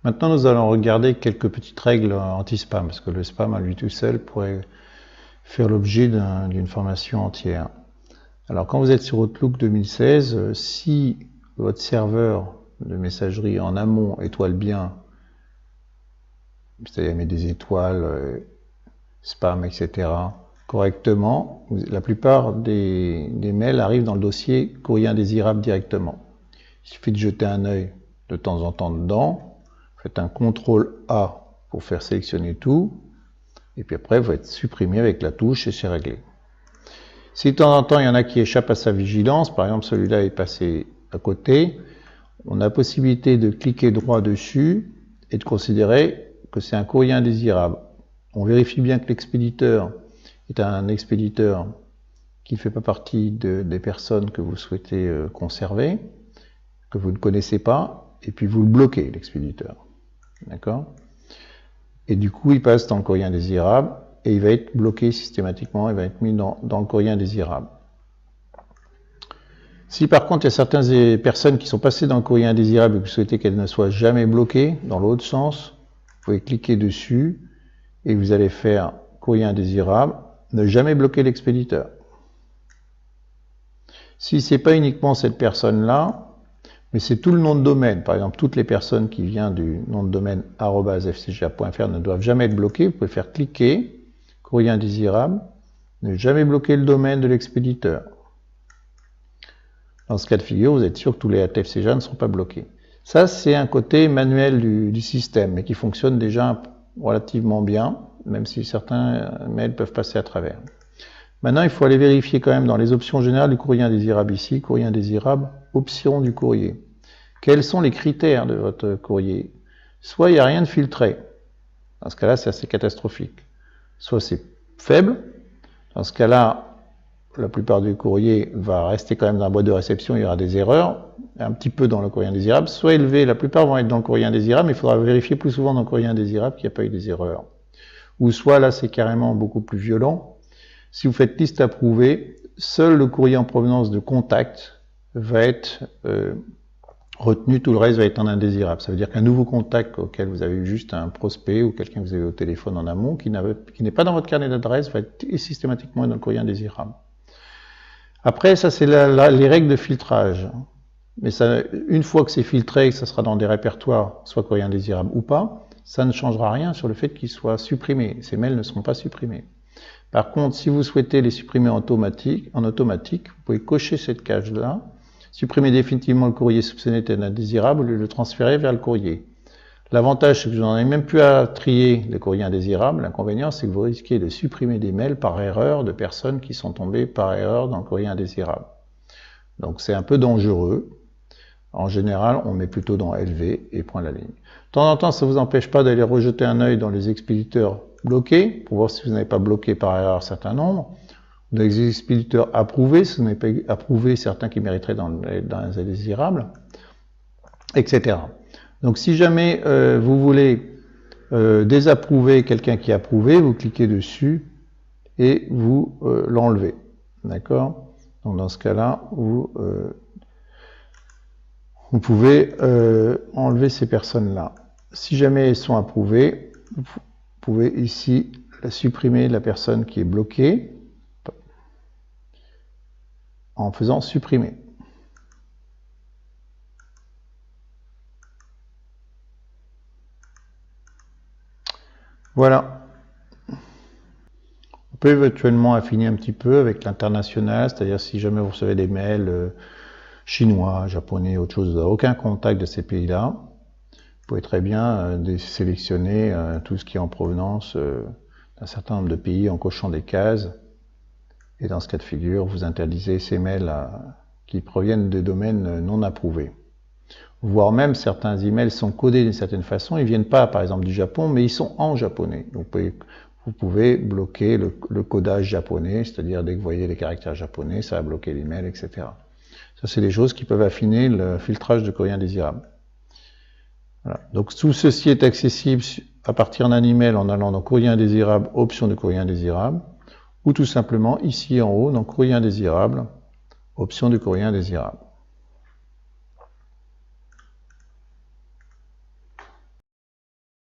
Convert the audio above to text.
Maintenant, nous allons regarder quelques petites règles anti-spam, parce que le spam à lui tout seul pourrait faire l'objet d'une formation entière. Alors, quand vous êtes sur Outlook 2016, si votre serveur de messagerie en amont étoile bien, c'est-à-dire met des étoiles, spam, etc., correctement, la plupart des mails arrivent dans le dossier courrier indésirable directement. Il suffit de jeter un œil de temps en temps dedans. Faites un CTRL A pour faire sélectionner tout, et puis après vous êtes supprimé avec la touche et c'est réglé. Si de temps en temps il y en a qui échappent à sa vigilance, par exemple celui-là est passé à côté, on a la possibilité de cliquer droit dessus et de considérer que c'est un courrier indésirable. On vérifie bien que l'expéditeur est un expéditeur qui ne fait pas partie des personnes que vous souhaitez conserver, que vous ne connaissez pas, et puis vous le bloquez, l'expéditeur. D'accord? Et du coup, il passe dans le courrier indésirable et il va être bloqué systématiquement, il va être mis dans le courrier indésirable. Si par contre, il y a certaines personnes qui sont passées dans le courrier indésirable et que vous souhaitez qu'elles ne soient jamais bloquées, dans l'autre sens, vous pouvez cliquer dessus et vous allez faire courrier indésirable, ne jamais bloquer l'expéditeur. Si ce n'est pas uniquement cette personne-là, mais c'est tout le nom de domaine. Par exemple, toutes les personnes qui viennent du nom de domaine @fcga.fr ne doivent jamais être bloquées. Vous pouvez faire cliquer, courrier indésirable, ne jamais bloquer le domaine de l'expéditeur. Dans ce cas de figure, vous êtes sûr que tous les @fcga ne seront pas bloqués. Ça, c'est un côté manuel du système, mais qui fonctionne déjà relativement bien, même si certains mails peuvent passer à travers. Maintenant, il faut aller vérifier quand même dans les options générales du courrier indésirable ici, courrier indésirable, options du courrier. Quels sont les critères de votre courrier? Soit il n'y a rien de filtré, dans ce cas-là c'est assez catastrophique. Soit c'est faible, dans ce cas-là la plupart du courrier va rester quand même dans la boîte de réception, il y aura des erreurs, un petit peu dans le courrier indésirable. Soit élevé, la plupart vont être dans le courrier indésirable, mais il faudra vérifier plus souvent dans le courrier indésirable qu'il n'y a pas eu des erreurs. Ou soit là c'est carrément beaucoup plus violent. Si vous faites liste approuvée, seul le courrier en provenance de contact va être retenu, tout le reste va être en indésirable. Ça veut dire qu'un nouveau contact auquel vous avez eu juste un prospect ou quelqu'un que vous avez au téléphone en amont, qui n'est pas dans votre carnet d'adresse, va être systématiquement dans le courrier indésirable. Après, ça c'est les règles de filtrage. Mais ça, une fois que c'est filtré, que ça sera dans des répertoires, soit courrier indésirable ou pas, ça ne changera rien sur le fait qu'ils soient supprimés. Ces mails ne seront pas supprimés. Par contre, si vous souhaitez les supprimer en automatique, vous pouvez cocher cette case-là, supprimer définitivement le courrier soupçonné d'être indésirable et le transférer vers le courrier. L'avantage, c'est que vous n'en avez même plus à trier les courriers indésirables. L'inconvénient, c'est que vous risquez de supprimer des mails par erreur de personnes qui sont tombées par erreur dans le courrier indésirable. Donc c'est un peu dangereux. En général, on met plutôt dans LV et point à la ligne. De temps en temps, ça ne vous empêche pas d'aller rejeter un œil dans les expéditeurs bloqués, pour voir si vous n'avez pas bloqué par erreur un certain nombre. Dans les expéditeurs approuvés, si vous n'avez pas approuvé certains qui mériteraient dans les indésirables, etc. Donc si jamais vous voulez désapprouver quelqu'un qui est approuvé, vous cliquez dessus et vous l'enlevez. D'accord? Donc dans ce cas-là, vous pouvez enlever ces personnes-là. Si jamais elles sont approuvées, vous pouvez ici supprimer la personne qui est bloquée en faisant supprimer. Voilà. On peut éventuellement affiner un petit peu avec l'international, c'est-à-dire si jamais vous recevez des mails chinois, japonais, autre chose, vous n'avez aucun contact de ces pays-là, vous pouvez très bien sélectionner tout ce qui est en provenance d'un certain nombre de pays en cochant des cases. Et dans ce cas de figure, vous interdisez ces mails qui proviennent de domaines non approuvés. Voire même, certains emails sont codés d'une certaine façon, ils ne viennent pas par exemple du Japon, mais ils sont en japonais. Donc vous pouvez bloquer le codage japonais, c'est-à-dire dès que vous voyez les caractères japonais, ça va bloquer l'email, etc. Ça, c'est des choses qui peuvent affiner le filtrage de courrier indésirable. Voilà. Donc tout ceci est accessible à partir d'un email en allant dans courrier indésirable, option de courrier indésirable, ou tout simplement ici en haut dans courrier indésirable, option de courrier indésirable.